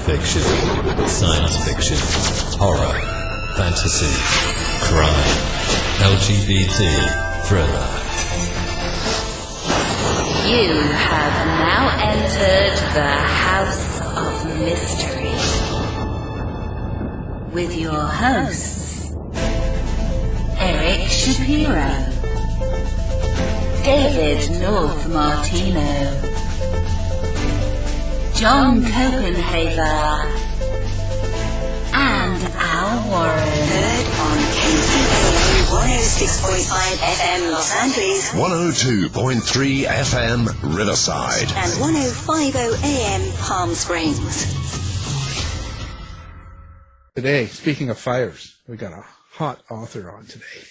fiction, science fiction, horror, fantasy, crime, LGBT, thriller. You have now entered the House of Mystery with your hosts, Eric Shapiro, David North Martino, John Copenhaver, and Al Warren. Heard on KCAA 106.5 FM Los Angeles, 102.3 FM Riverside, and 105.0 AM Palm Springs. Today, speaking of fires, we got a hot author on today.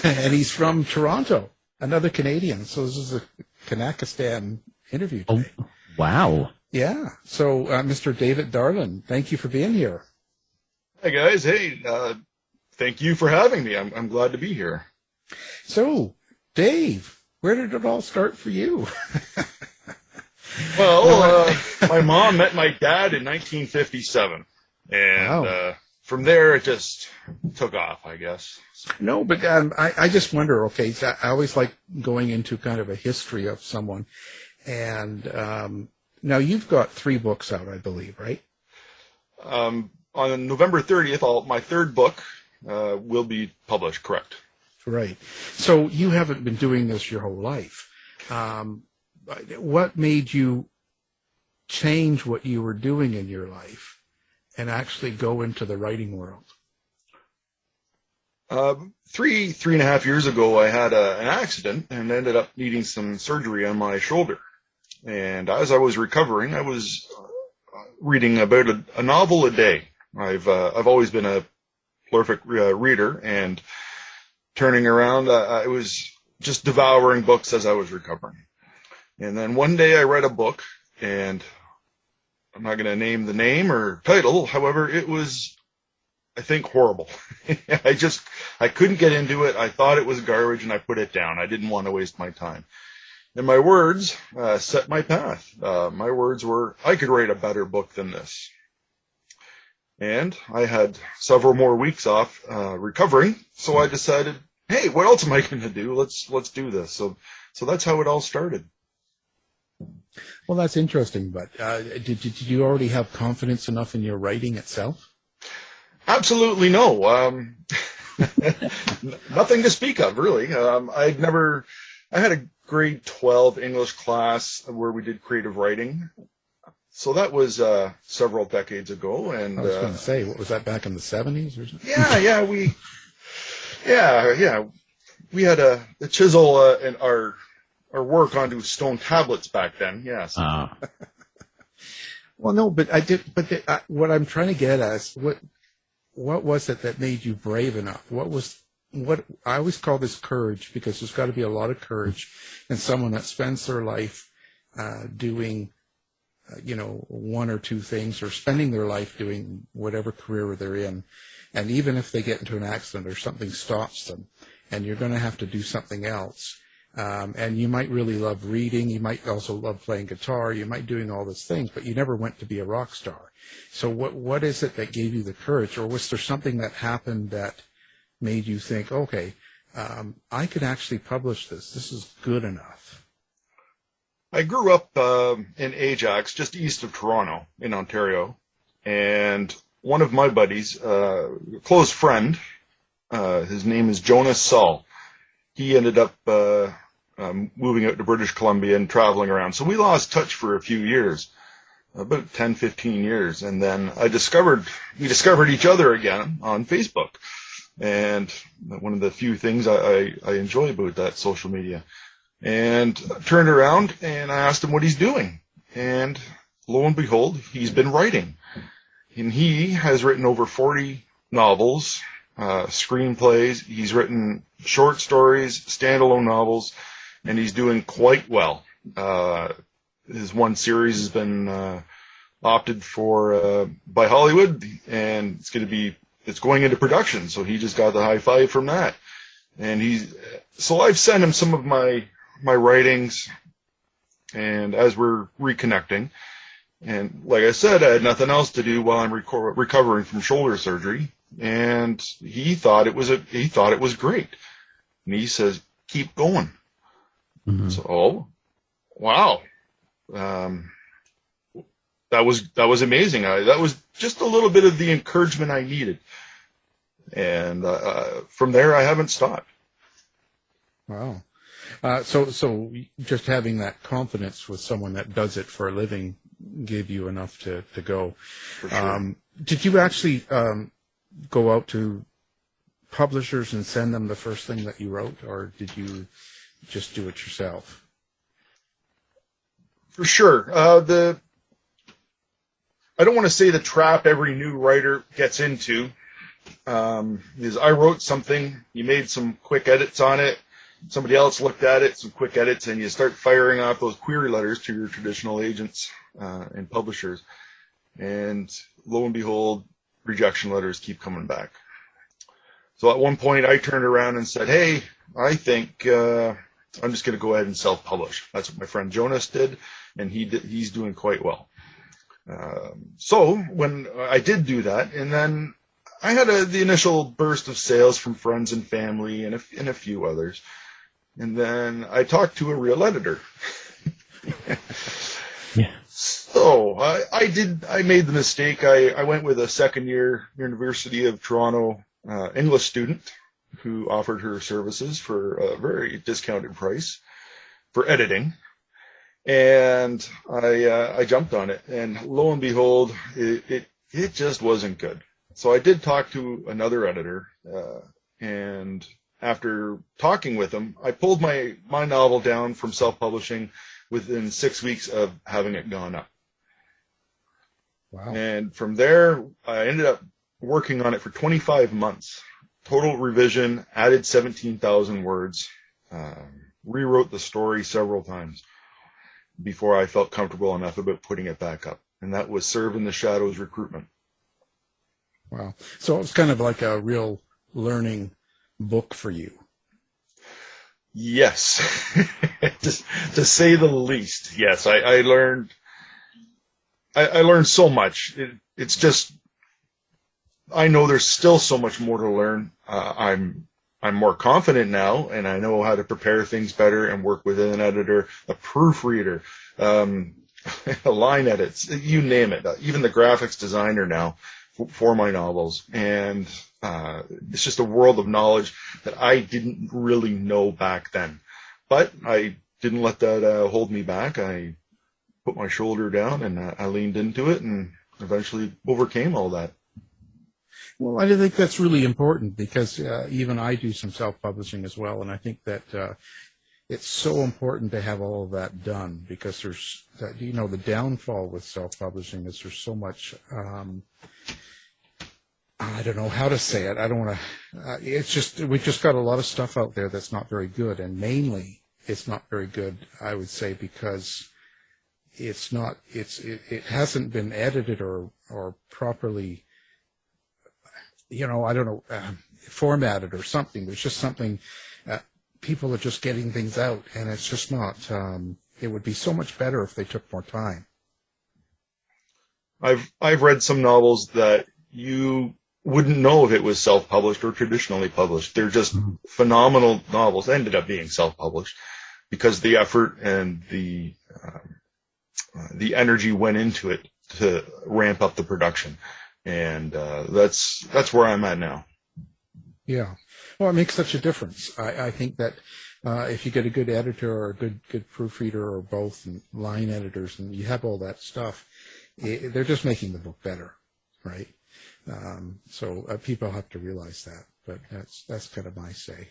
And he's from Toronto, another Canadian. So this is a Kanakistan interview today. Oh, wow. Yeah. So, Mr. David Darlin, thank you for being here. Hi, guys. Hey, thank you for having me. I'm glad to be here. So, Dave, where did it all start for you? Well, my mom met my dad in 1957. And Wow. From there, it just took off, I guess. No, but I just wonder, okay, I always like going into kind of a history of someone. And now you've got 3 books out, I believe, right? On November 30th, my third book will be published, correct? Right. So you haven't been doing this your whole life. What made you change what you were doing in your life and actually go into the writing world? 3.5 years ago, I had an accident and ended up needing some surgery on my shoulder. And as I was recovering, I was reading about a novel a day. I've always been a prolific reader, and turning around, I was just devouring books as I was recovering. And then one day I read a book, and I'm not going to name the name or title. However, it was, I think, horrible. I couldn't get into it. I thought it was garbage, and I put it down. I didn't want to waste my time. And my words set my path. My words were, I could write a better book than this. And I had several more weeks off recovering, so I decided, hey, what else am I going to do? Let's do this. So that's how it all started. Well, that's interesting, but did you already have confidence enough in your writing itself? Absolutely no. Nothing to speak of, really. I had a grade 12 English class where we did creative writing. So that was several decades ago. And I was going to say, what was that, back in the 70s or something? We had a chisel and our work onto stone tablets back then. Yes. Well, no, but what I'm trying to get at is what was it that made you brave enough? What I always call this courage, because there's got to be a lot of courage in someone that spends their life doing, one or two things, or spending their life doing whatever career they're in. And even if they get into an accident or something stops them, and you're going to have to do something else, and you might really love reading, you might also love playing guitar, you might doing all these things, but you never went to be a rock star. So what is it that gave you the courage, or was there something that happened that made you think, okay, I could actually publish this. This is good enough? I grew up in Ajax, just east of Toronto in Ontario. And one of my buddies, a close friend, his name is Jonas Saul. He ended up moving out to British Columbia and traveling around. So we lost touch for a few years, about 10, 15 years. And then we discovered each other again on Facebook. And one of the few things I enjoy about that social media. And I turned around and I asked him what he's doing. And lo and behold, he's been writing. And he has written over 40 novels, screenplays. He's written short stories, standalone novels, and he's doing quite well. His one series has been opted for by Hollywood, and it's going into production. So he just got the high five from that. And so I've sent him some of my writings, and as we're reconnecting, And like I said, I had nothing else to do while I'm recovering from shoulder surgery. And he thought it was great. And he says, keep going. Mm-hmm. So, wow. That was amazing. That was just a little bit of the encouragement I needed. And from there, I haven't stopped. Wow. So just having that confidence with someone that does it for a living gave you enough to go. For sure. Did you actually go out to publishers and send them the first thing that you wrote, or did you just do it yourself? For sure. I don't want to say the trap every new writer gets into. Is I wrote something, you made some quick edits on it, somebody else looked at it, some quick edits, and you start firing off those query letters to your traditional agents and publishers. And lo and behold, rejection letters keep coming back. So at one point I turned around and said, hey, I think I'm just going to go ahead and self-publish. That's what my friend Jonas did, and he's doing quite well. So when I did do that, and then I had the initial burst of sales from friends and family and a few others. And then I talked to a real editor. Yeah. So I made the mistake. I went with a second-year University of Toronto English student who offered her services for a very discounted price for editing. And I jumped on it. And lo and behold, it just wasn't good. So I did talk to another editor, and after talking with him, I pulled my novel down from self-publishing within 6 weeks of having it gone up. Wow. And from there, I ended up working on it for 25 months. Total revision, added 17,000 words, rewrote the story several times before I felt comfortable enough about putting it back up. And that was Serve in the Shadows recruitment. Wow. So it was kind of like a real learning book for you. Yes, to say the least. Yes, I learned so much. It's just, I know there's still so much more to learn. I'm more confident now, and I know how to prepare things better and work with an editor, a proofreader, line edits, you name it. Even the graphics designer now for my novels, and it's just a world of knowledge that I didn't really know back then. But I didn't let that hold me back. I put my shoulder down and I leaned into it and eventually overcame all that. Well, I think that's really important because even I do some self-publishing as well, and I think that it's so important to have all of that done because there's, the downfall with self-publishing is there's so much, I don't know how to say it. I don't want to, we've just got a lot of stuff out there that's not very good, and mainly it's not very good, I would say, because it hasn't been edited or properly, I don't know, formatted or something. There's just something, people are just getting things out, and it's just not, it would be so much better if they took more time. I've read some novels that you wouldn't know if it was self-published or traditionally published. They're just phenomenal novels, ended up being self-published because the effort and the energy went into it to ramp up the production. And that's where I'm at now. Yeah. Well, it makes such a difference. I think that if you get a good editor or a good proofreader or both, and line editors, and you have all that stuff, they're just making the book better, right? So people have to realize that. But that's kind of my say.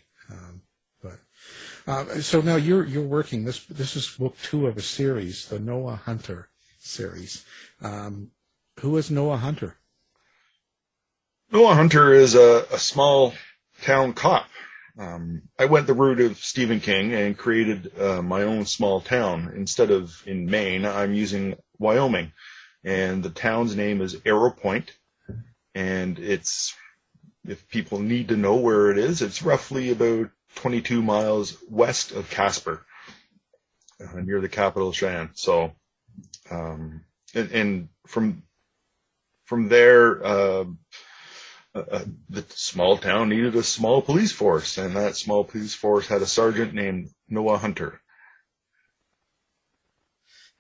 So now you're working. This is book 2 of a series, the Noah Hunter series. Who is Noah Hunter? Noah Hunter is a small town cop. I went the route of Stephen King and created my own small town. Instead of in Maine, I'm using Wyoming. And the town's name is Arrow Point. And it's, if people need to know where it is, it's roughly about 22 miles west of Casper, near the capital, Cheyenne. So and from there, the small town needed a small police force, and that small police force had a sergeant named Noah Hunter.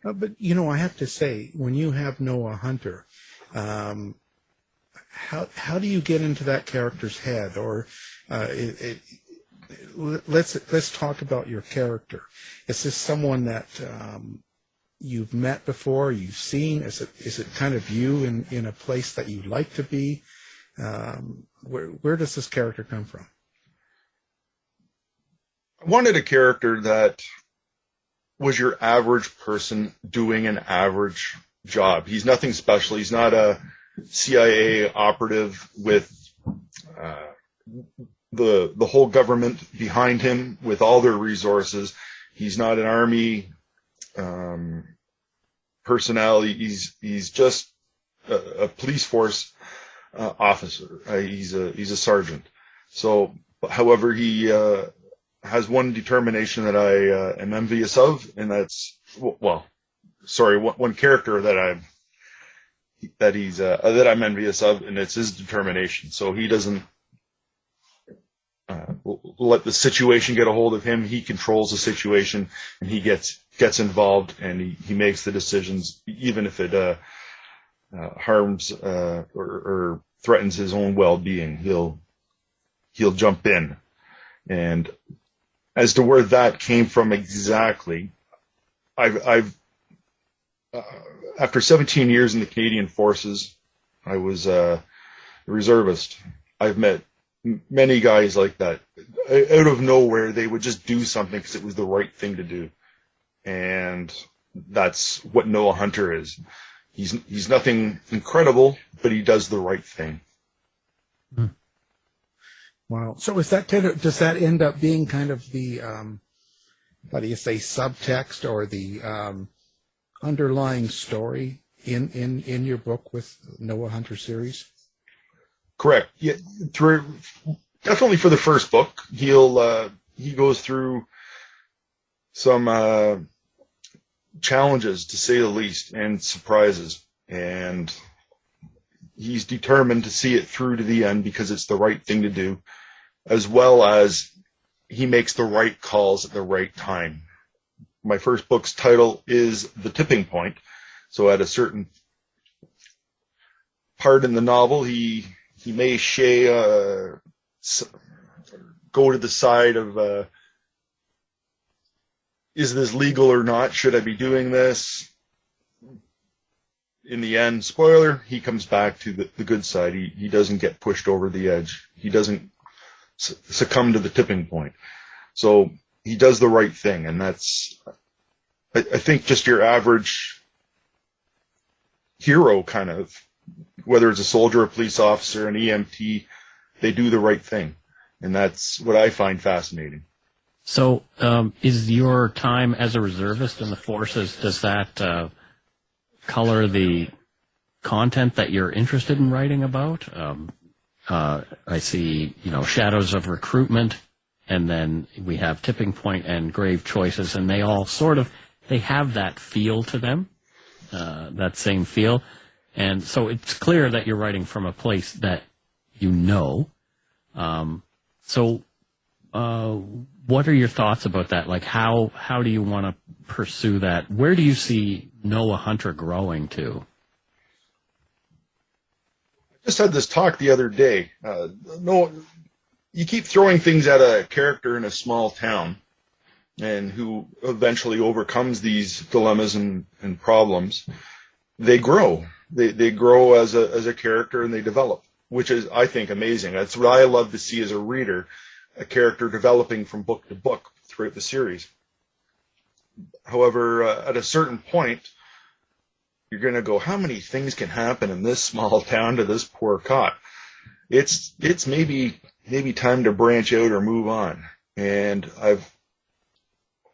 But I have to say, when you have Noah Hunter, how do you get into that character's head? Or let's talk about your character. Is this someone that you've met before, you've seen? Is it kind of you in a place that you'd like to be? Where does this character come from? I wanted a character that was your average person doing an average job. He's nothing special. He's not a CIA operative with the whole government behind him with all their resources. He's not an army personnel. He's just a police force officer. He's a sergeant. So, however, he has one determination that I am envious of, and that's one character that I'm envious of, and it's his determination. So he doesn't let the situation get a hold of him. He controls the situation, and he gets involved, and he makes the decisions, even if it harms or threatens his own well-being. He'll jump in. And as to where that came from exactly, I've after 17 years in the Canadian Forces, I was a reservist. I've met many guys like that. Out of nowhere, they would just do something because it was the right thing to do. And that's what Noah Hunter is. He's nothing incredible, but he does the right thing. Wow. So is that does that end up being kind of the how do you say, subtext, or the underlying story in your book with Noah Hunter series? Correct. Yeah, definitely for the first book, he goes through some challenges, to say the least, and surprises, and he's determined to see it through to the end because it's the right thing to do, as well as he makes the right calls at the right time. My first book's title is The Tipping Point. So at a certain part in the novel, he may go to the side of, is this legal or not? Should I be doing this? In the end, spoiler, he comes back to the good side. He doesn't get pushed over the edge. He doesn't succumb to the tipping point. So he does the right thing, and that's, I think, just your average hero, kind of, whether it's a soldier, a police officer, an EMT, they do the right thing, and that's what I find fascinating. So is your time as a reservist in the forces, does that color the content that you're interested in writing about? I see, shadows of recruitment, and then we have tipping point and grave choices, and they all they have that feel to them, that same feel. And so it's clear that you're writing from a place that you know. What are your thoughts about that? Like, how do you want to pursue that? Where do you see Noah Hunter growing to? I just had this talk the other day. You keep throwing things at a character in a small town, and who eventually overcomes these dilemmas and problems. They grow. They grow as a character, and they develop, which is, I think, amazing. That's what I love to see as a reader, a character developing from book to book throughout the series. However, at a certain point, you're going to go, how many things can happen in this small town to this poor cop? It's maybe time to branch out or move on. And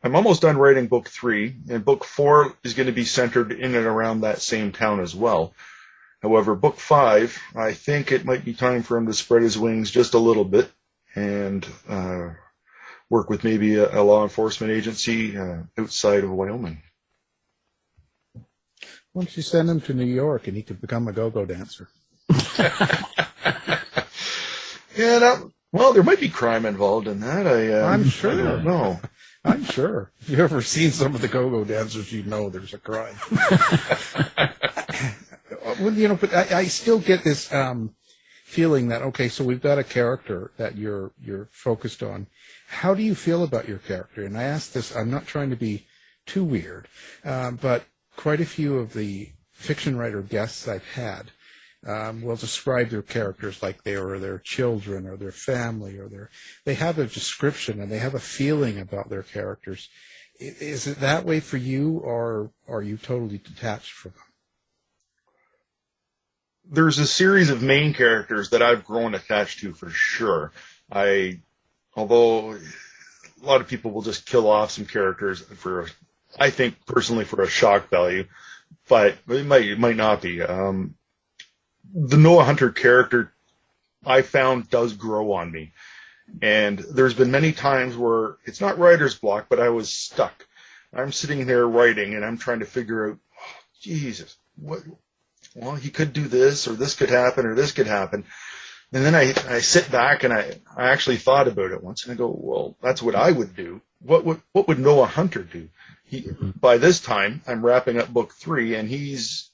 I'm almost done writing book 3, and book 4 is going to be centered in and around that same town as well. However, book 5, I think it might be time for him to spread his wings just a little bit and work with maybe a law enforcement agency outside of Wyoming. Why don't you send him to New York and he could become a go-go dancer? Yeah, well, there might be crime involved in that. I'm sure. I don't know. I'm sure. If you've ever seen some of the go-go dancers, you know there's a crime. Well, you know, but I still get this feeling that, okay, so we've got a character that you're focused on. How do you feel about your character? And I ask this, I'm not trying to be too weird, but quite a few of the fiction writer guests I've had will describe their characters like they are their children or their family, or they have a description and they have a feeling about their characters. Is it that way for you, or are you totally detached from them? There's a series of main characters that I've grown attached to for sure. Although a lot of people will just kill off some characters I think personally for a shock value, but it might not be. The Noah Hunter character I found does grow on me. And there's been many times where it's not writer's block, but I was stuck. I'm sitting there writing and I'm trying to figure out, oh, Jesus, well, he could do this, or this could happen, or this could happen. And then I sit back and I actually thought about it once, and I go, well, that's what I would do. What would Noah Hunter do? By this time, I'm wrapping up book 3, and he's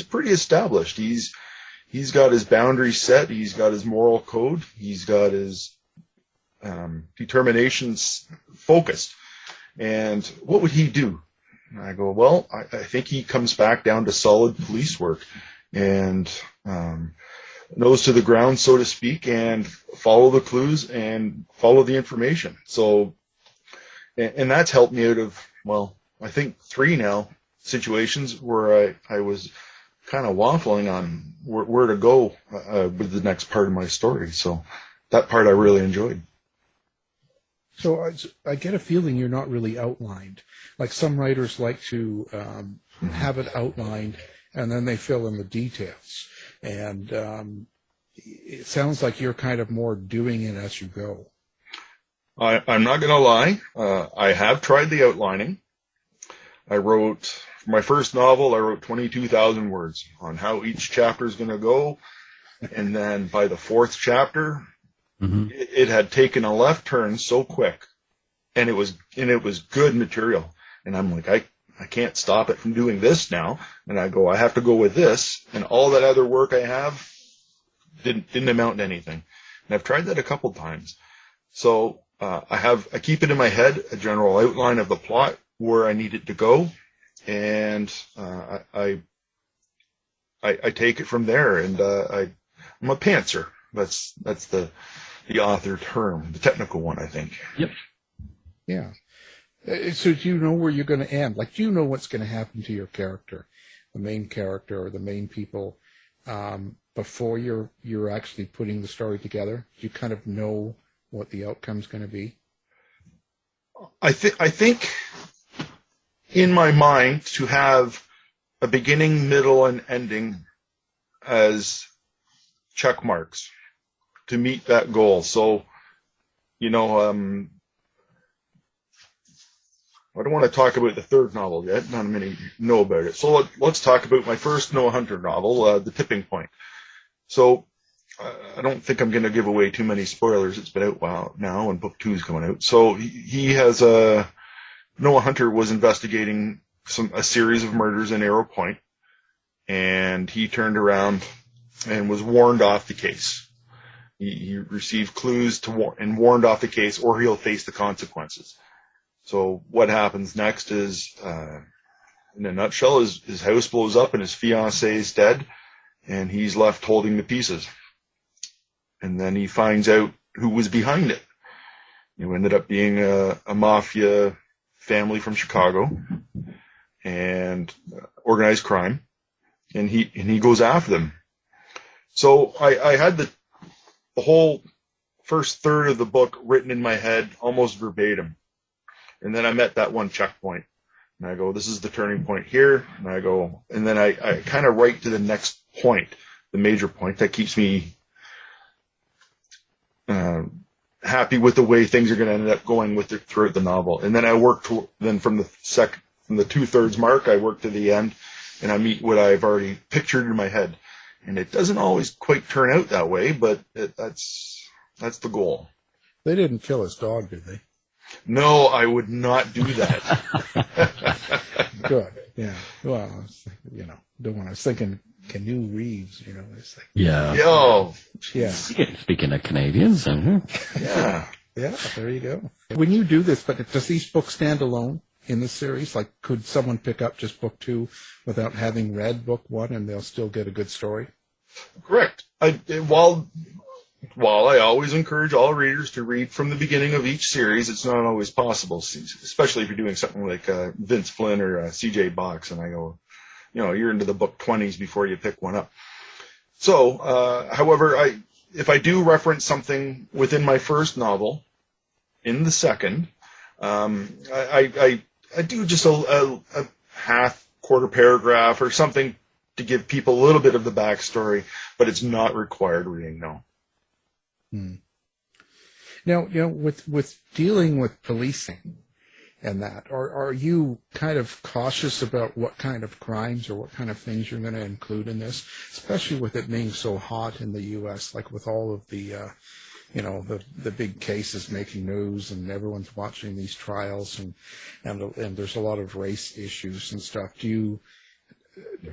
pretty established. He's got his boundaries set. He's got his moral code. He's got his determinations focused. And what would he do? And I go, well, I think he comes back down to solid police work and nose to the ground, so to speak, and follow the clues and follow the information. So, and that's helped me out of, well, I think 3 now situations where I was kind of waffling on where to go with the next part of my story. So that part I really enjoyed. So I get a feeling you're not really outlined. Like some writers like to have it outlined, and then they fill in the details. And it sounds like you're kind of more doing it as you go. I'm not going to lie. I have tried the outlining. For my first novel, I wrote 22,000 words on how each chapter is going to go. And then by the 4th chapter, it had taken a left turn so quick, and it was good material. And I'm like, I can't stop it from doing this now. And I have to go with this. And all that other work I have didn't amount to anything. And I've tried that a couple times. So I keep it in my head, a general outline of the plot, where I need it to go, and I take it from there. And I'm a pantser. That's the author term, the technical one, I think. Yep. Yeah. So do you know where you're going to end? Like, do you know what's going to happen to your character, the main character or the main people, before you're actually putting the story together? Do you kind of know what the outcome's going to be? I think in my mind to have a beginning, middle, and ending as check marks to meet that goal. So, I don't want to talk about the 3rd novel yet. Not many know about it. So let's talk about my first Noah Hunter novel, The Tipping Point. So I don't think I'm going to give away too many spoilers. It's been out now, and book 2 is coming out. So he has Noah Hunter was investigating a series of murders in Arrow Point, and he turned around and was warned off the case. He received clues and warned off the case, or he'll face the consequences. So what happens next is, in a nutshell, his house blows up and his fiancée is dead, and he's left holding the pieces. And then he finds out who was behind it. It ended up being a mafia family from Chicago and organized crime, and he goes after them. So I had the whole first third of the book written in my head almost verbatim. And then I met that one checkpoint, and I go, this is the turning point here. And then I kind of write to the next point, the major point that keeps me happy with the way things are going to end up going throughout the novel. And then I work from the 2/3 mark, I work to the end, and I meet what I've already pictured in my head. And it doesn't always quite turn out that way, but that's the goal. They didn't kill his dog, did they? No, I would not do that. Good. Yeah. Well, I was, I was thinking Canoe Reeves, it's like, Yeah. Yo, yeah. Speaking of Canadians, yeah. Yeah, there you go. When you do this, but does these books stand alone in the series? Like, could someone pick up just book 2 without having read book 1 and they'll still get a good story? Correct. While I always encourage all readers to read from the beginning of each series, it's not always possible, especially if you're doing something like Vince Flynn or C.J. Box, and I go, you're into the book 20s before you pick one up. So, however, if I do reference something within my first novel in the second, I do just a quarter paragraph or something to give people a little bit of the backstory, but it's not required reading, no. Now, with dealing with policing and that, are you kind of cautious about what kind of crimes or what kind of things you're going to include in this, especially with it being so hot in the U.S., like with all of the, the big cases making news and everyone's watching these trials and there's a lot of race issues and stuff.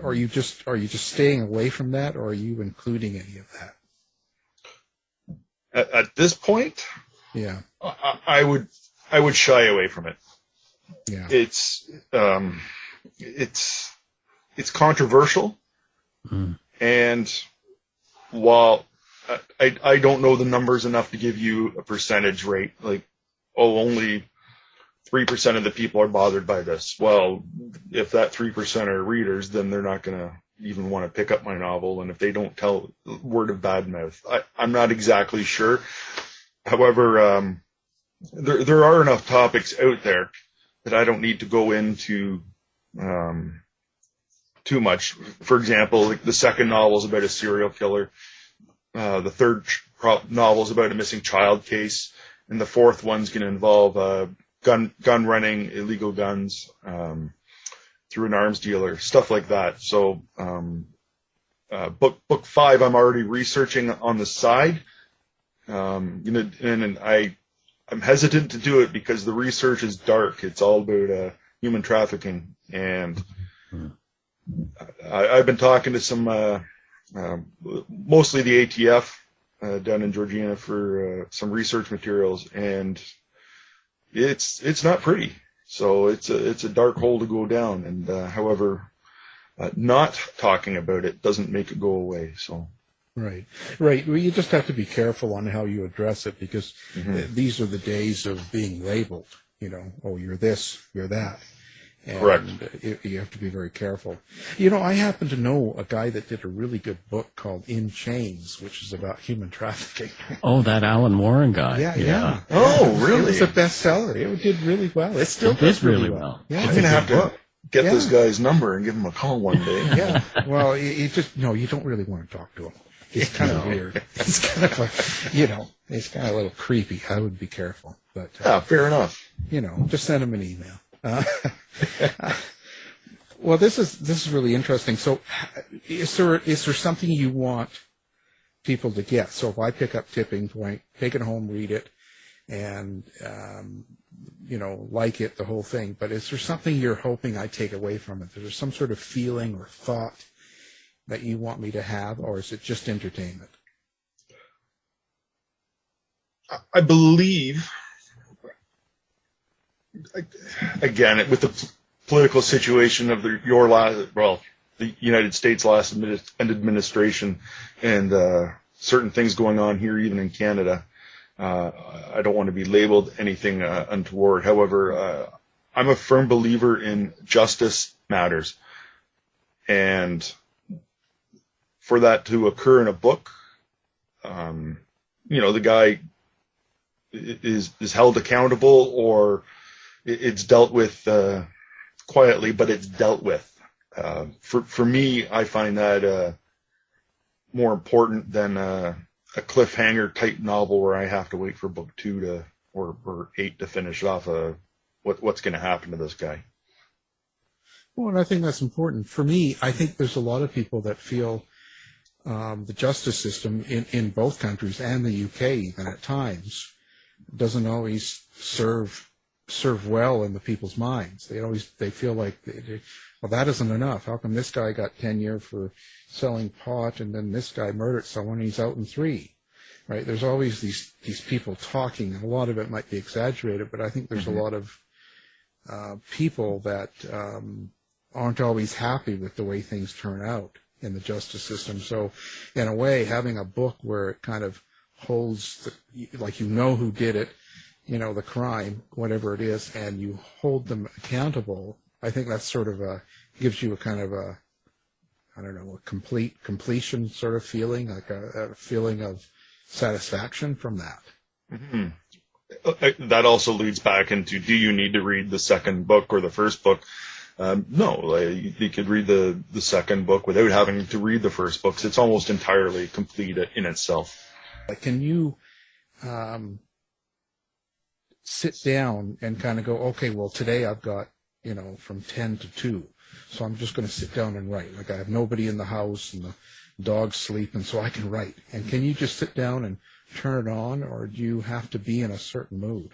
Are you just staying away from that, or are you including any of that? At this point, yeah, I would shy away from it. Yeah, it's controversial, and while I don't know the numbers enough to give you a percentage rate, like, only 3% of the people are bothered by this. Well, if that 3% are readers, then they're not going to even want to pick up my novel. And if they don't tell word of bad mouth, I'm not exactly sure. However, there are enough topics out there that I don't need to go into too much. For example, like the second novel is about a serial killer. The third novel is about a missing child case. And the fourth one's going to involve gun running, illegal guns, through an arms dealer, stuff like that. So, book 5, I'm already researching on the side. And I'm hesitant to do it because the research is dark. It's all about human trafficking, and I've been talking to some, mostly the ATF down in Georgina for some research materials, and it's not pretty. So it's a dark hole to go down, and however, not talking about it doesn't make it go away. So. Right. Well, you just have to be careful on how you address it, because these are the days of being labeled. You're this, you're that. And correct. You have to be very careful. I happen to know a guy that did a really good book called In Chains, which is about human trafficking. Oh, that Alan Warren guy. Yeah. Oh, really? It was a bestseller. It did really well. It still does really well. Yeah, I'm going to have to get this guy's number and give him a call one day. Yeah. Well, you don't really want to talk to him. He's kind of weird. He's kind of he's kind of a little creepy. I would be careful. But fair enough. Just send him an email. Well, this is really interesting. So, is there something you want people to get? So, if I pick up Tipping Point, take it home, read it, and like it, the whole thing. But is there something you're hoping I take away from it? Is there some sort of feeling or thought that you want me to have, or is it just entertainment? I believe, again, with the political situation of the United States last administration, and certain things going on here, even in Canada, I don't want to be labeled anything untoward. However, I'm a firm believer in justice matters, and for that to occur in a book, the guy is held accountable, or it's dealt with quietly, but it's dealt with. For me, I find that more important than a cliffhanger type novel where I have to wait for book 2 or 8 to finish off what's going to happen to this guy. Well, and I think that's important. For me, I think there's a lot of people that feel the justice system in both countries and the UK even at times doesn't always serve well in the people's minds. They feel like, well, that isn't enough. How come this guy got 10 years for selling pot and then this guy murdered someone and he's out in 3? Right? There's always these people talking, and a lot of it might be exaggerated, but I think there's a lot of people that aren't always happy with the way things turn out in the justice system. So in a way, having a book where it kind of holds, like who did it, the crime, whatever it is, and you hold them accountable, I think that's sort of gives you a kind of a completion sort of feeling, like a feeling of satisfaction from that. Mm-hmm. That also leads back into, do you need to read the second book or the first book? No, you could read the second book without having to read the first book. It's almost entirely complete in itself. Can you sit down and kind of go, okay, well, today I've got, from 10 to 2, so I'm just going to sit down and write. Like I have nobody in the house and the dog's sleeping, so I can write. And can you just sit down and turn it on, or do you have to be in a certain mood?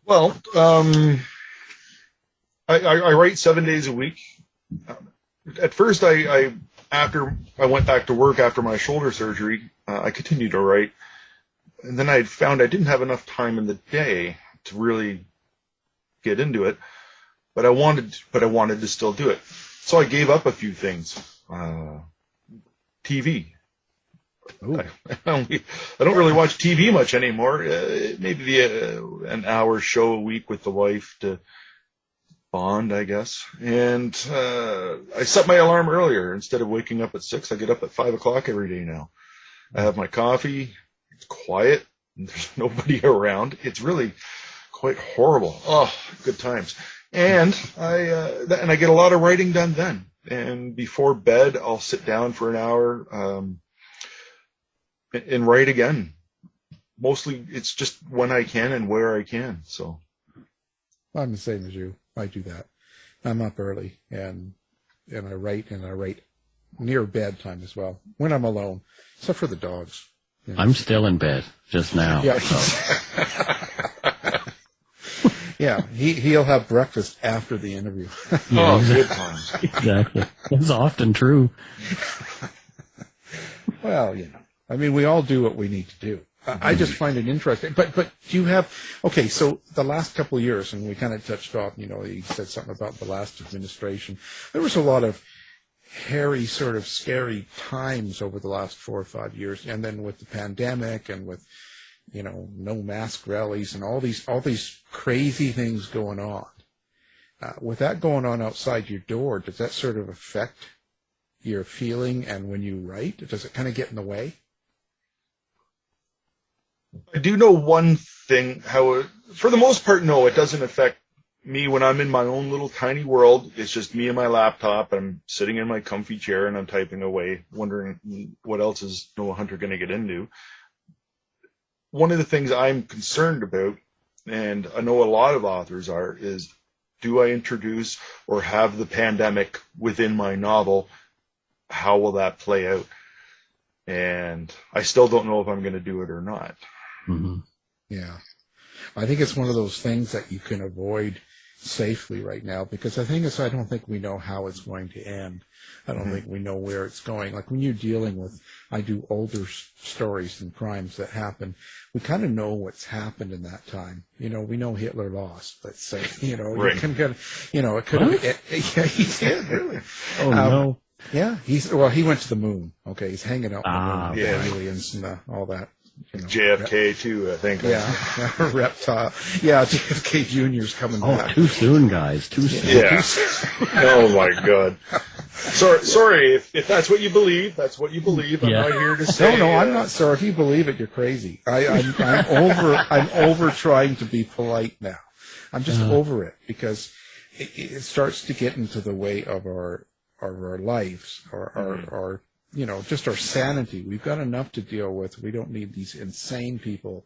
Well, I write 7 days a week. At first, after I went back to work after my shoulder surgery, I continued to write. And then I found I didn't have enough time in the day to really get into it, but I wanted to still do it. So I gave up a few things. TV. I don't really watch TV much anymore. Maybe an hour show a week with the wife to bond, I guess. And I set my alarm earlier. Instead of waking up at 6, I get up at 5 o'clock every day now. I have my coffee. It's quiet. And there's nobody around. It's really quite horrible. Oh, good times. And I get a lot of writing done then. And before bed, I'll sit down for an hour and write again. Mostly, it's just when I can and where I can. So I'm the same as you. I do that. I'm up early and I write near bedtime as well when I'm alone, except for the dogs. I'm still in bed just now. Yeah. Yeah, he'll have breakfast after the interview. Oh, good times. Exactly. It's often true. Well, I mean, we all do what we need to do. I just find it interesting. But do you have, okay, so the last couple of years, and we kind of touched off, you said something about the last administration. There was a lot of hairy, sort of scary times over the last 4 or 5 years. And then with the pandemic and with, no mask rallies and all these crazy things going on. With that going on outside your door, does that sort of affect your feeling? And when you write, does it kind of get in the way? I do know one thing, for the most part, no, it doesn't affect me when I'm in my own little tiny world. It's just me and my laptop. I'm sitting in my comfy chair and I'm typing away, wondering what else is Noah Hunter going to get into. One of the things I'm concerned about, and I know a lot of authors are, is do I introduce or have the pandemic within my novel? How will that play out? And I still don't know if I'm going to do it or not. Mm-hmm. Yeah. I think it's one of those things that you can avoid safely right now, because the thing is, I don't think we know how it's going to end. I don't think we know where it's going. Like when you're dealing with, I do older stories and crimes that happen, we kind of know what's happened in that time. We know Hitler lost, let's say, Right. You can get, it could have, yeah, he did, really. Oh, no. Yeah, he went to the moon. Okay, he's hanging out in the moon with yeah. aliens and all that. JFK too, I think. Yeah, reptile. Yeah, JFK Jr.'s coming back. Too soon, guys. Too soon. Yeah. Oh my God. Sorry. If that's what you believe, that's what you believe. I'm not here to say. No, I'm not sorry. If you believe it, you're crazy. I'm over trying to be polite now. I'm just over it because it starts to get into the way of our lives, our just our sanity. We've got enough to deal with. We don't need these insane people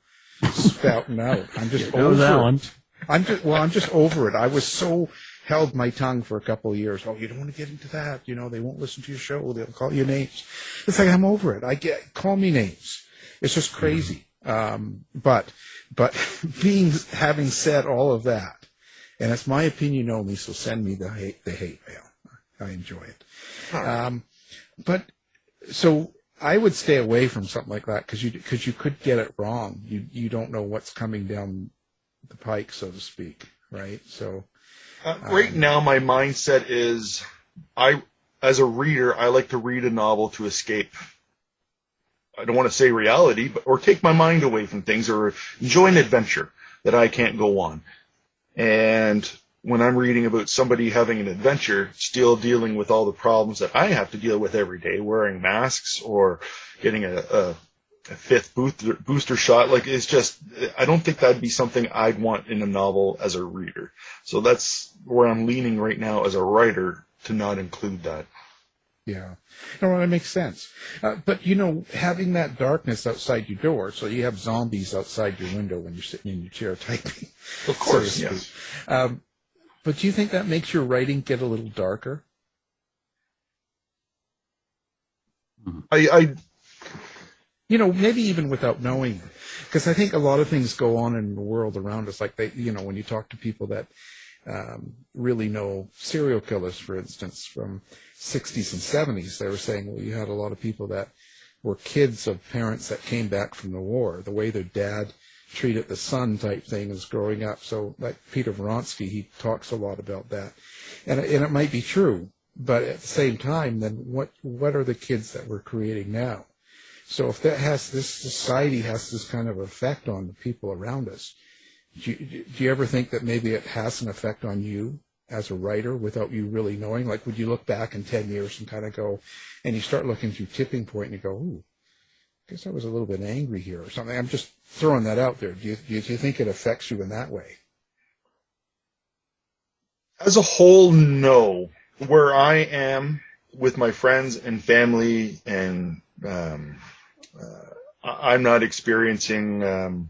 spouting out. I'm just over that one. I'm just over it. I was so held my tongue for a couple of years. Oh, you don't want to get into that. You know, they won't listen to your show. They'll call you names. It's like, I'm over it. Call me names. It's just crazy. But having said all of that, and it's my opinion only, so send me the hate mail. I enjoy it. But so I would stay away from something like that because you could get it wrong. You don't know what's coming down the pike, so to speak, right? So right now, my mindset is, as a reader, I like to read a novel to escape. I don't want to say reality, or take my mind away from things, or enjoy an adventure that I can't go on. And when I'm reading about somebody having an adventure, still dealing with all the problems that I have to deal with every day, wearing masks or getting a fifth booster shot, like, it's just, I don't think that'd be something I'd want in a novel as a reader. So that's where I'm leaning right now as a writer, to not include that. Yeah. No, that makes sense. But, having that darkness outside your door, so you have zombies outside your window when you're sitting in your chair typing. Of course, yes. But do you think that makes your writing get a little darker? Maybe even without knowing. Because I think a lot of things go on in the world around us. Like, when you talk to people that really know serial killers, for instance, from 60s and 70s, they were saying, well, you had a lot of people that were kids of parents that came back from the war, the way their dad treated the son type thing as growing up. So like Peter Vronsky, he talks a lot about that. And it might be true, but at the same time, then what are the kids that we're creating now? So if this society has this kind of effect on the people around us, do you ever think that maybe it has an effect on you as a writer without you really knowing? Like, would you look back in 10 years and kind of go, and you start looking through Tipping Point and you go, ooh, I guess I was a little bit angry here or something. I'm just throwing that out there. Do you think it affects you in that way? As a whole, no. Where I am with my friends and family, and I'm not experiencing,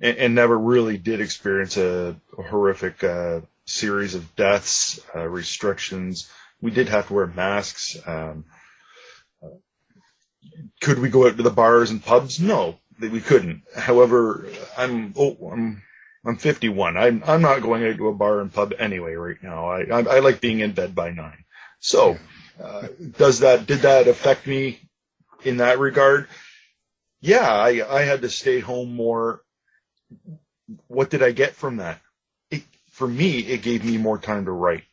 and never really did experience a horrific series of deaths, restrictions. We did have to wear masks. Could we go out to the bars and pubs? No, we couldn't. However, I'm 51. I'm not going out to a bar and pub anyway right now. I like being in bed by 9. So, did that affect me in that regard? Yeah, I had to stay home more. What did I get from that? For me, it gave me more time to write,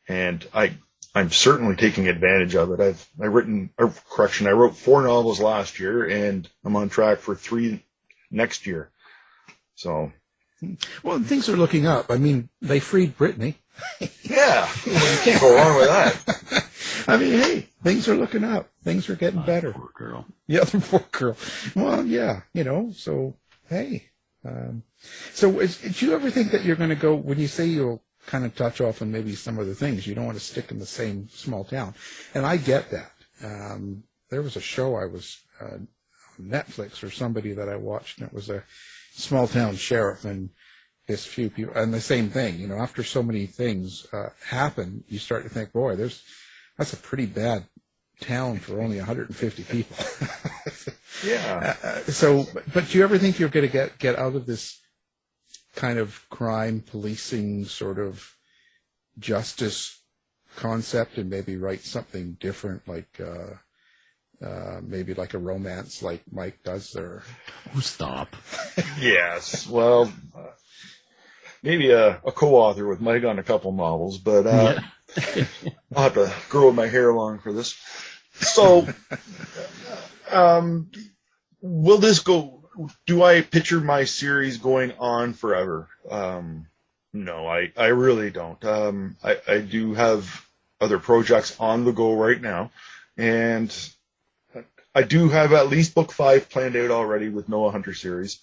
and I'm certainly taking advantage of it. I wrote 4 novels last year, and I'm on track for 3 next year. So, well, things are looking up. I mean, they freed Brittany. Yeah, you can't go wrong with that. I mean, hey, things are looking up. Things are getting better. Poor girl. Yeah, the poor girl. Well, yeah, so, hey. So did you ever think that you're going to go, when you say you'll kind of touch off on maybe some other things, you don't want to stick in the same small town? And I get that. There was a show I was on Netflix or somebody that I watched, and it was a small town sheriff, and this few people, and the same thing, after so many things happen, you start to think, boy, that's a pretty bad town for only 150 people. Yeah. But do you ever think you're going to get out of this kind of crime policing sort of justice concept and maybe write something different, like maybe like a romance like Mike does there? Oh, stop. Yes. Well, maybe a co-author with Mike on a couple novels, but I'll have to grow my hair long for this. So, will this go? Do I picture my series going on forever? No, I really don't. I do have other projects on the go right now, and I do have at least book 5 planned out already with Noah Hunter series,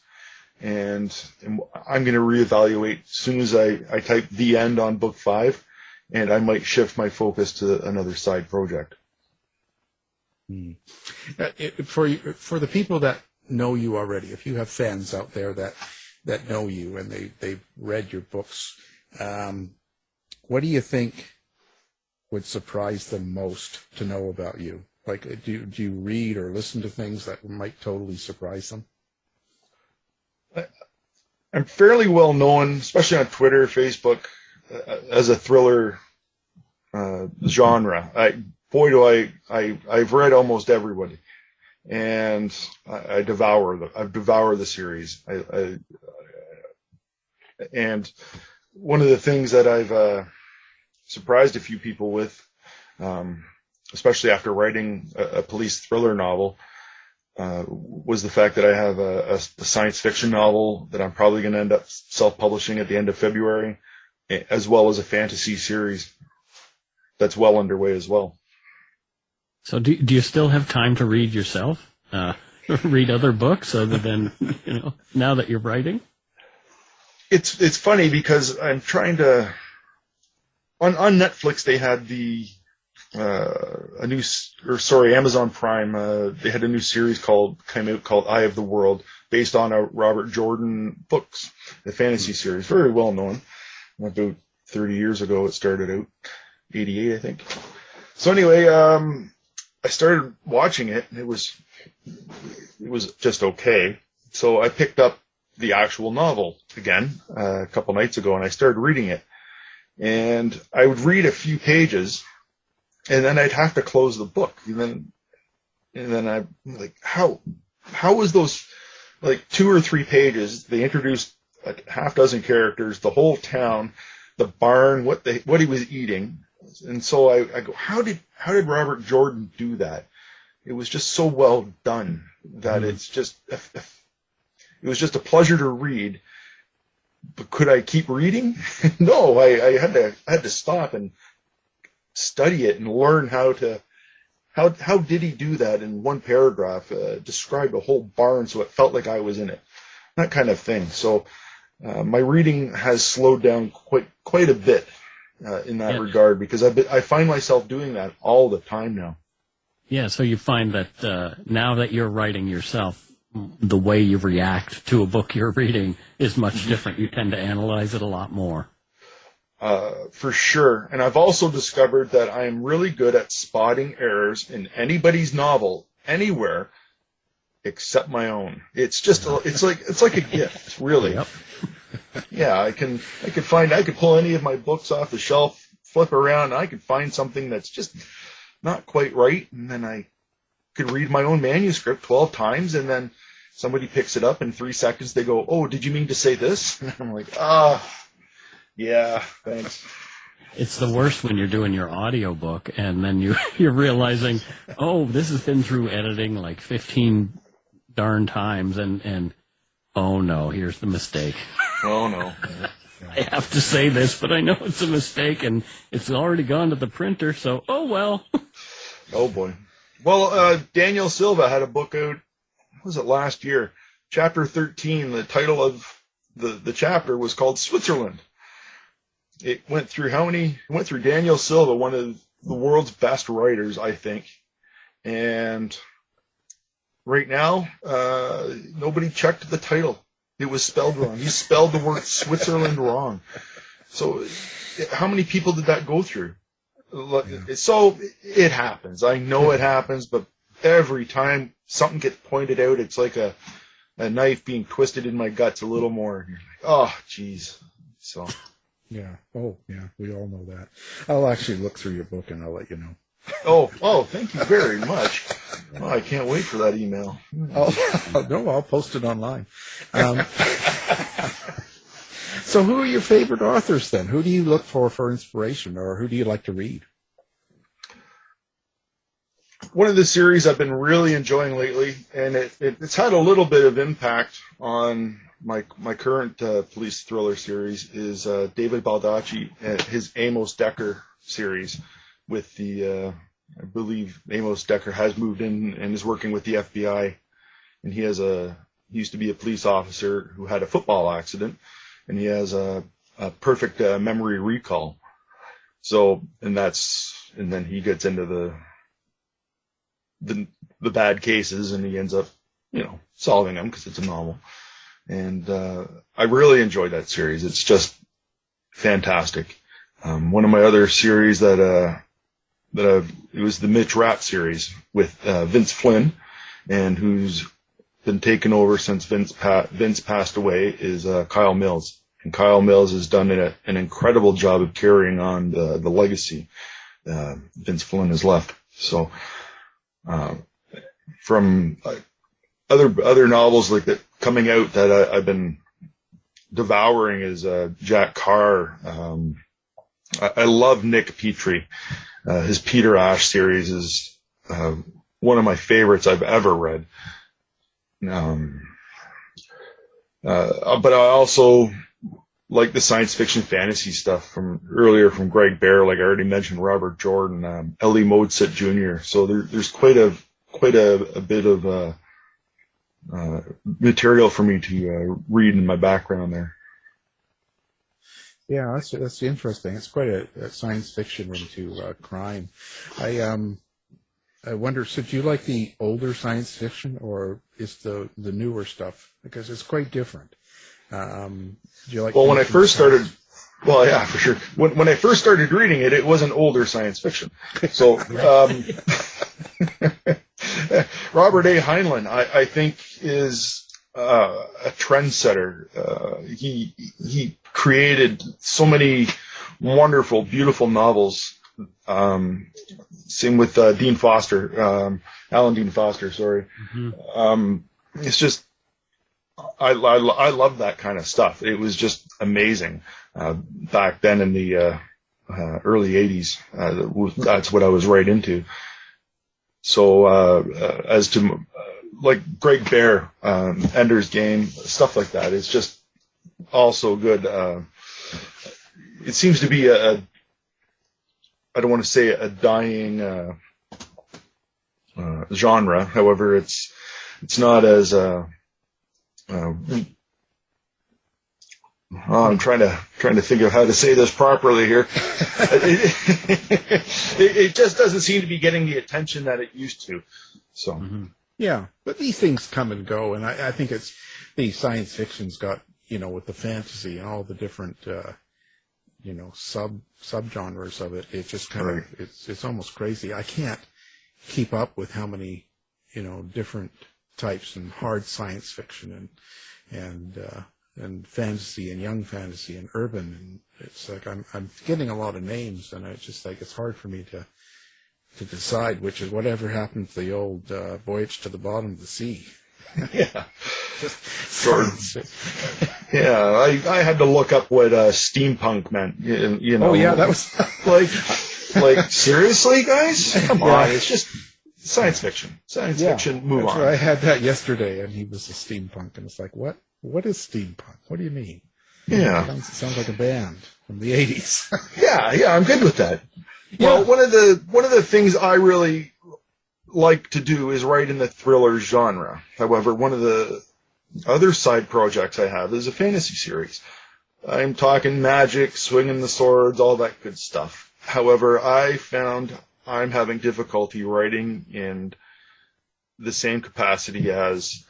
and I'm going to reevaluate as soon as I type the end on book 5, and I might shift my focus to another side project. For the people that know you already, if you have fans out there that that know you and they've read your books. What do you think would surprise them most to know about you? Like, do you read or listen to things that might totally surprise them? I'm fairly well known, especially on Twitter, Facebook, as a thriller genre. I've read almost everybody, and I devour them. I've devoured the series. And one of the things that I've surprised a few people with, especially after writing a police thriller novel, was the fact that I have a science fiction novel that I'm probably going to end up self-publishing at the end of February, as well as a fantasy series that's well underway as well. So do you still have time to read yourself? Read other books other than, now that you're writing? It's funny because I'm trying to, on Netflix they had Amazon Prime, they had a new series came out called Eye of the World, based on a Robert Jordan books, the fantasy series, very well known. About 30 years ago it started out, 88 I think. So anyway, I started watching it, and it was just okay. So I picked up the actual novel again a couple nights ago, and I started reading it. And I would read a few pages, and then I'd have to close the book. And then I'm like, how was those like 2 or 3 pages? They introduced like half dozen characters, the whole town, the barn, what he was eating. And so I go, how did Robert Jordan do that? It was just so well done that it was just a pleasure to read. But could I keep reading? No, I had to stop and study it and learn how did he do that in one paragraph, describe a whole barn so it felt like I was in it, that kind of thing. So my reading has slowed down quite a bit in that regard, because I find myself doing that all the time now. Yeah, so you find that now that you're writing yourself, the way you react to a book you're reading is much different. You tend to analyze it a lot more. For sure. And I've also discovered that I'm really good at spotting errors in anybody's novel anywhere except my own. It's just it's like a gift, really. Yep. Yeah, I could pull any of my books off the shelf, flip around, and I could find something that's just not quite right, and then I could read my own manuscript 12 times, and then somebody picks it up in 3 seconds. They go, "Oh, did you mean to say this?" And I'm like, yeah, thanks. It's the worst when you're doing your audiobook and then you're realizing, oh, this has been through editing like 15 darn times, and oh no, here's the mistake. Oh no. I have to say this, but I know it's a mistake and it's already gone to the printer, so oh well. Oh boy. Well, Daniel Silva had a book out, what was it, last year? Chapter 13, the title of the chapter was called Switzerland. It went through Daniel Silva, one of the world's best writers, I think. And right now, nobody checked the title. It was spelled wrong. He spelled the word Switzerland wrong. So how many people did that go through? Yeah. So it happens. I know it happens, but every time something gets pointed out, it's like a knife being twisted in my guts a little more. You're like, oh, geez. So... Yeah. Oh, yeah. We all know that. I'll actually look through your book and I'll let you know. Oh, thank you very much. Oh, I can't wait for that email. No, I'll post it online. So who are your favorite authors then? Who do you look for inspiration, or who do you like to read? One of the series I've been really enjoying lately, and it's had a little bit of impact on my current police thriller series, is David Baldacci, his Amos Decker series with I believe Amos Decker has moved in and is working with the FBI, and he used to be a police officer who had a football accident, and he has a perfect memory recall. So, and then he gets into the bad cases, and he ends up, solving them because it's a novel. And I really enjoyed that series. It's just fantastic. One of my other series it was the Mitch Rapp series with Vince Flynn, and who's been taken over since Vince passed away is Kyle Mills. And Kyle Mills has done an incredible job of carrying on the legacy Vince Flynn has left. So from other novels like that coming out that I've been devouring is Jack Carr. I love Nick Petrie. His Peter Ash series is one of my favorites I've ever read. But I also like the science fiction fantasy stuff from Greg Bear, like I already mentioned, Robert Jordan, L.E. Modesitt Jr. So there's quite a bit of material for me to read in my background there. Yeah, that's interesting. It's quite a science fiction into crime. I wonder, so do you like the older science fiction or is the newer stuff? Because it's quite different. Do you like? Well, when I first started, well, yeah, for sure. When I first started reading it, it wasn't older science fiction. So, Robert A. Heinlein, I think, is a trendsetter. He created so many wonderful, beautiful novels. Same with Dean Foster, Alan Dean Foster. Sorry. Mm-hmm. It's just I love that kind of stuff. It was just amazing back then in the early '80s. That's what I was right into. So as to like Greg Bear, Ender's Game, stuff like that, it's just also good. It seems to be I don't want to say a dying genre. However, it's not as I'm trying to think of how to say this properly here. It just doesn't seem to be getting the attention that it used to. So yeah, but these things come and go, and I think it's the science fiction's got, with the fantasy and all the different subgenres of it. It just kind of it's almost crazy. I can't keep up with how many different types and hard science fiction and fantasy and young fantasy and urban, and it's like I'm getting a lot of names, and it's just like it's hard for me to decide which is whatever happened to the old Voyage to the Bottom of the Sea. Yeah. Yeah, I had to look up what steampunk meant. Oh yeah, that was like seriously, guys? Come on, it's just science fiction. Science fiction. Move on. I had that yesterday, and he was a steampunk, and it's like, what is steampunk? What do you mean? Yeah, it sounds like a band from the '80s. yeah, I'm good with that. Yeah. Well, one of the things I really like to do is write in the thriller genre. However, one of the other side projects I have is a fantasy series. I'm talking magic, swinging the swords, all that good stuff. However, I found I'm having difficulty writing in the same capacity as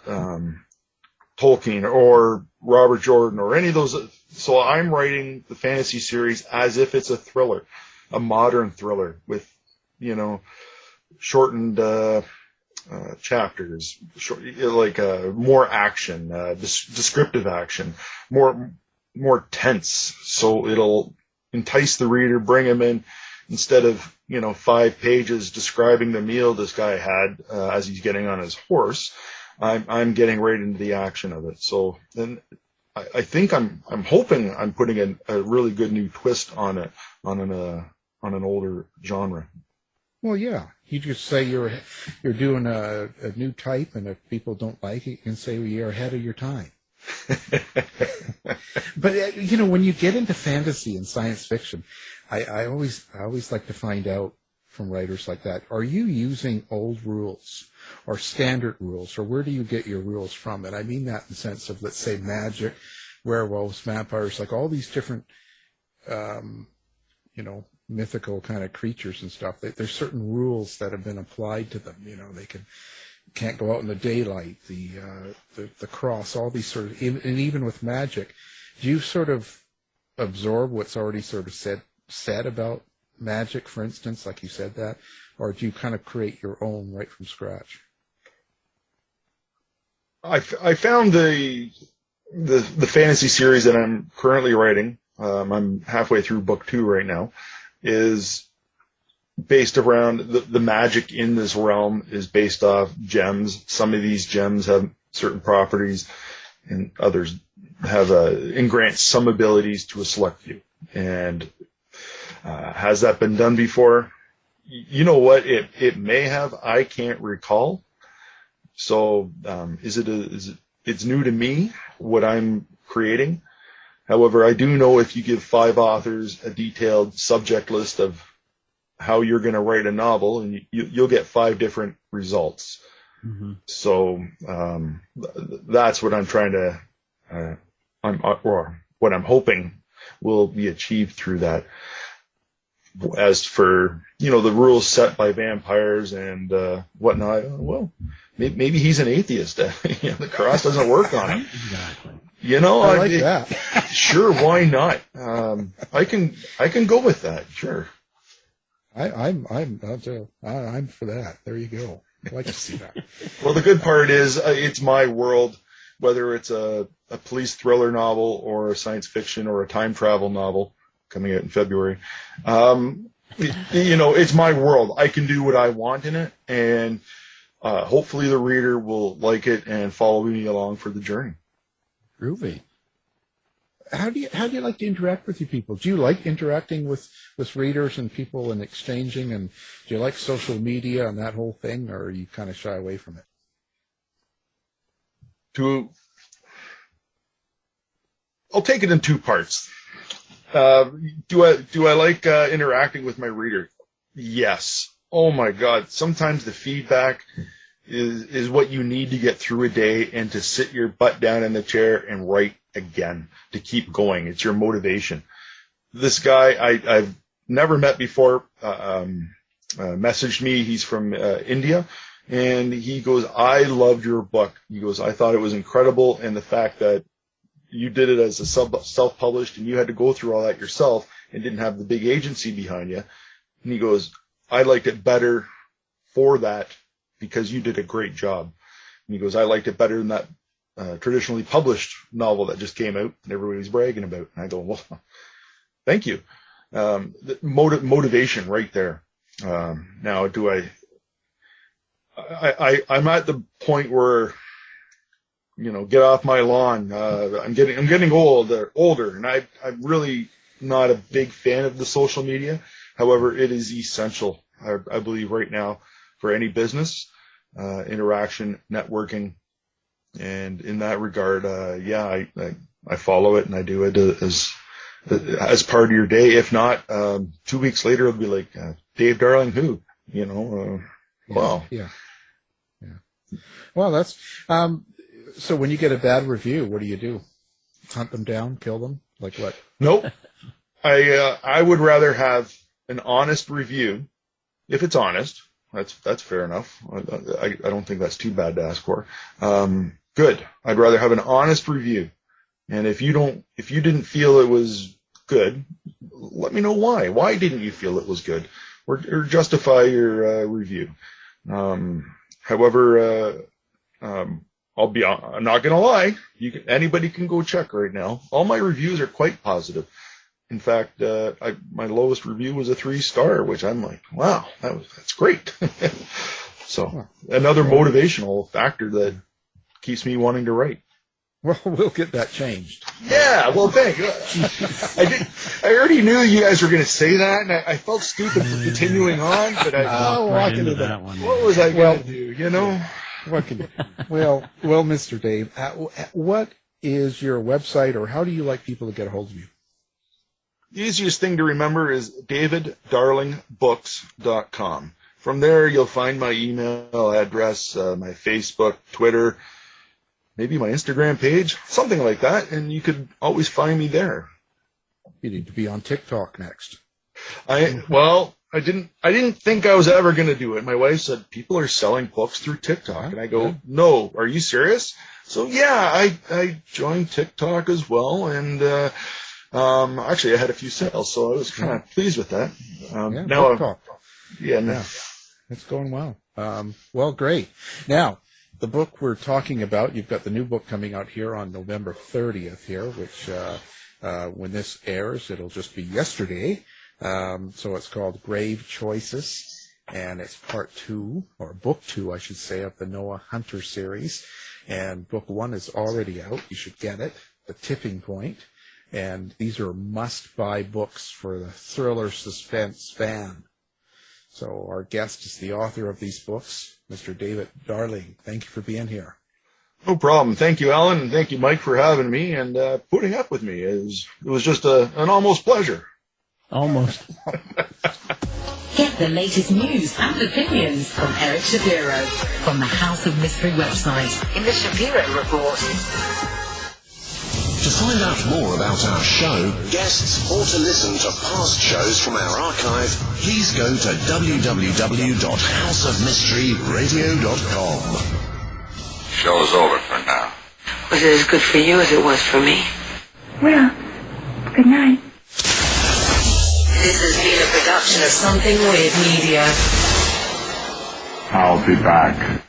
Tolkien or Robert Jordan or any of those. So I'm writing the fantasy series as if it's a thriller, a modern thriller with, shortened chapters, more action, descriptive action, more tense. So it'll entice the reader, bring him in, instead of 5 pages describing the meal this guy had as he's getting on his horse. I'm getting right into the action of it. So then I think I'm hoping I'm putting a really good new twist on it, on an older genre. Well, yeah. You just say you're doing a new type, and if people don't like it, you can say you're ahead of your time. But when you get into fantasy and science fiction, I always like to find out from writers like that, are you using old rules or standard rules, or where do you get your rules from? And I mean that in the sense of, let's say, magic, werewolves, vampires, like all these different mythical kind of creatures and stuff. There's certain rules that have been applied to them. They can can't go out in the daylight, the cross, all these sort of, and even with magic, do you sort of absorb what's already sort of said about magic, for instance, like you said that, or do you kind of create your own right from scratch? I found the fantasy series that I'm currently writing, I'm halfway through book 2 right now, is based around the magic in this realm is based off gems. Some of these gems have certain properties, and others have and grant some abilities to a select few. And has that been done before? You know what? It may have. I can't recall. So it's new to me what I'm creating. However, I do know if you give 5 authors a detailed subject list of how you're going to write a novel, and you'll get 5 different results. Mm-hmm. So that's what I'm trying to, or what I'm hoping will be achieved through that. As for, the rules set by vampires and whatnot, well, maybe he's an atheist. The cross doesn't work on him. Exactly. I like that. Sure, why not? I can go with that. Sure. I'm for that. There you go. I'd like to see that. Well, the good part is it's my world, whether it's a police thriller novel or a science fiction or a time travel novel coming out in February. It's my world. I can do what I want in it, and hopefully the reader will like it and follow me along for the journey. Groovy. How do you like to interact with your people? Do you like interacting with readers and people and exchanging? And do you like social media and that whole thing, or are you kind of shy away from it? I'll take it in 2 parts. Do I like interacting with my reader? Yes. Oh my God. Sometimes the feedback is what you need to get through a day and to sit your butt down in the chair and write again, to keep going. It's your motivation. This guy I've never met before messaged me. He's from India, and he goes, I loved your book. He goes, I thought it was incredible, and the fact that you did it as a self-published and you had to go through all that yourself and didn't have the big agency behind you. And he goes, I liked it better for that because you did a great job. And he goes, I liked it better than that traditionally published novel that just came out and everybody's bragging about. And I go, well, thank you. The motivation right there. Now, I'm at the point where, get off my lawn. I'm getting older, and I'm really not a big fan of the social media. However, it is essential, I believe, right now for any business, interaction, networking. And in that regard, I follow it and I do it as part of your day. If not, 2 weeks later, it'll be like, Dave Darling, who, wow. Yeah. Well, that's, so when you get a bad review, what do? Hunt them down, kill them? Like what? Nope. I would rather have an honest review. If it's honest, that's fair enough. I don't think that's too bad to ask for. Good. I'd rather have an honest review. And if you didn't feel it was good, let me know why. Why didn't you feel it was good? Or justify your review. However, I'm not going to lie. Anybody can go check right now. All my reviews are quite positive. In fact, my lowest review was a 3-star, which I'm like, wow, that's great. So another motivational factor that keeps me wanting to write. Well, we'll get that changed. Yeah, well, thank you. I already knew you guys were going to say that, and I felt stupid for continuing on, but I'll walk into that one. What was I going to do, What can you do? Well, Mr. Dave, what is your website, or how do you like people to get a hold of you? The easiest thing to remember is daviddarlingbooks.com. From there, you'll find my email address, my Facebook, Twitter, maybe my Instagram page, something like that, and you could always find me there. You need to be on TikTok next. Well, didn't think I was ever going to do it. My wife said people are selling books through TikTok, and I go, no, are you serious? So yeah, I joined TikTok as well, and actually I had a few sales, so I was kind of pleased with that. Now, it's going well. Well, great. Now, the book we're talking about, you've got the new book coming out here on November 30th here, which when this airs, it'll just be yesterday. So it's called Grave Choices, and it's part 2, or book 2, I should say, of the Noah Hunter series. And book 1 is already out. You should get it, The Tipping Point. And these are must-buy books for the thriller suspense fan. So our guest is the author of these books, Mr. David Darling. Thank you for being here. No problem. Thank you, Alan, and thank you, Mike, for having me and putting up with me. It was just an almost pleasure. Almost. Get the latest news and opinions from Eric Shapiro from the House of Mystery website in the Shapiro Report. To find out more about our show, guests, or to listen to past shows from our archive, please go to www.houseofmysteryradio.com. Show's over for now. Was it as good for you as it was for me? Well, good night. This has been a production of Something Weird Media. I'll be back.